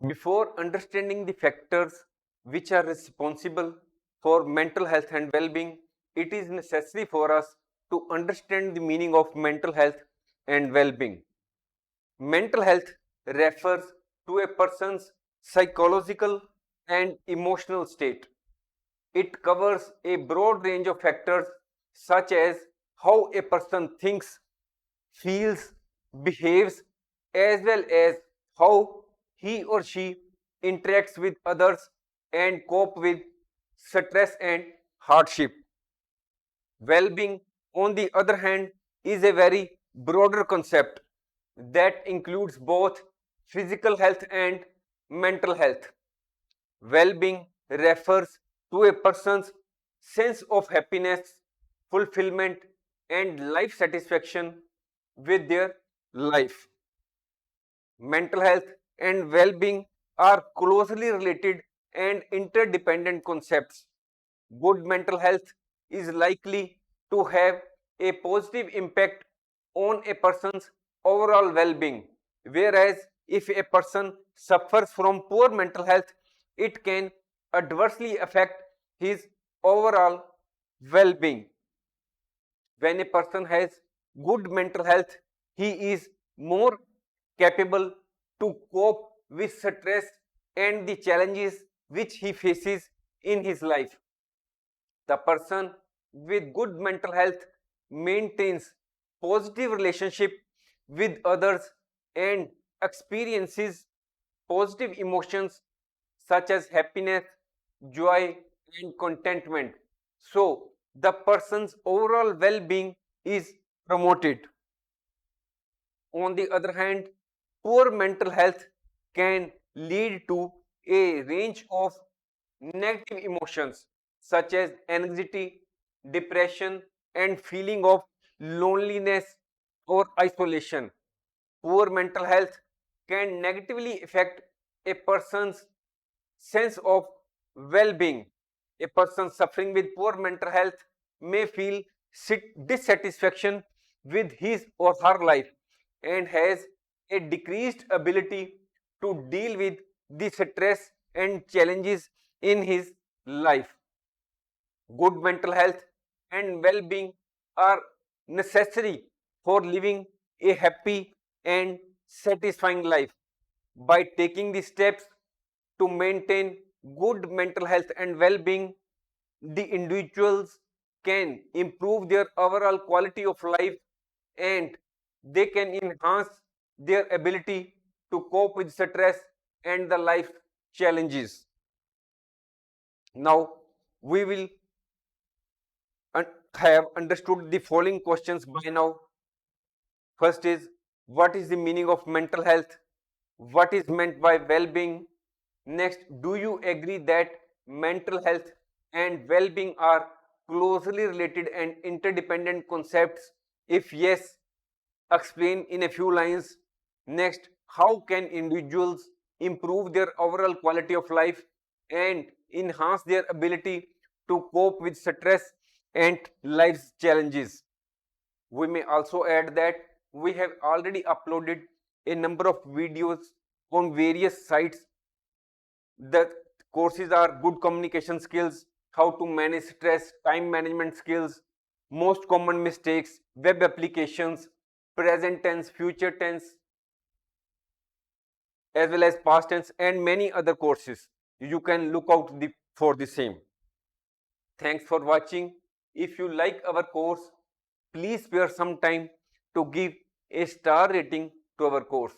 Before understanding the factors which are responsible for mental health and well-being, it is necessary for us to understand the meaning of mental health and well-being. Mental health refers to a person's psychological and emotional state. It covers a broad range of factors such as how a person thinks, feels, behaves, as well as how he or she interacts with others and cope with stress and hardship. Well-being, on the other hand, is a very broader concept that includes both physical health and mental health. Well-being refers to a person's sense of happiness, fulfillment, and life satisfaction with their life. Mental health and well-being are closely related and interdependent concepts. Good mental health is likely to have a positive impact on a person's overall well-being, whereas if a person suffers from poor mental health, it can adversely affect his overall well-being. When a person has good mental health, he is more capable to cope with stress and the challenges which he faces in his life. The person with good mental health maintains positive relationship with others and experiences positive emotions such as happiness, joy, and contentment. So, the person's overall well being is promoted. On the other hand, poor mental health can lead to a range of negative emotions such as anxiety, depression, and feeling of loneliness or isolation. Poor mental health can negatively affect a person's sense of well-being. A person suffering with poor mental health may feel dissatisfaction with his or her life and has a decreased ability to deal with the stress and challenges in his life. Good mental health and well-being are necessary for living a happy and satisfying life. By taking the steps to maintain good mental health and well-being, the individuals can improve their overall quality of life and they can enhance their ability to cope with stress and the life challenges. Now, we will have understood the following questions by now. First is, what is the meaning of mental health? What is meant by well-being? Next, do you agree that mental health and well-being are closely related and interdependent concepts? If yes, explain in a few lines. Next, how can individuals improve their overall quality of life and enhance their ability to cope with stress and life's challenges? We may also add that we have already uploaded a number of videos on various sites. The courses are good communication skills, how to manage stress, time management skills, most common mistakes, web applications, present tense, future tense, as well as past tense, and many other courses. You can look out for the same. Thanks for watching. If you like our course, please spare some time to give a star rating to our course.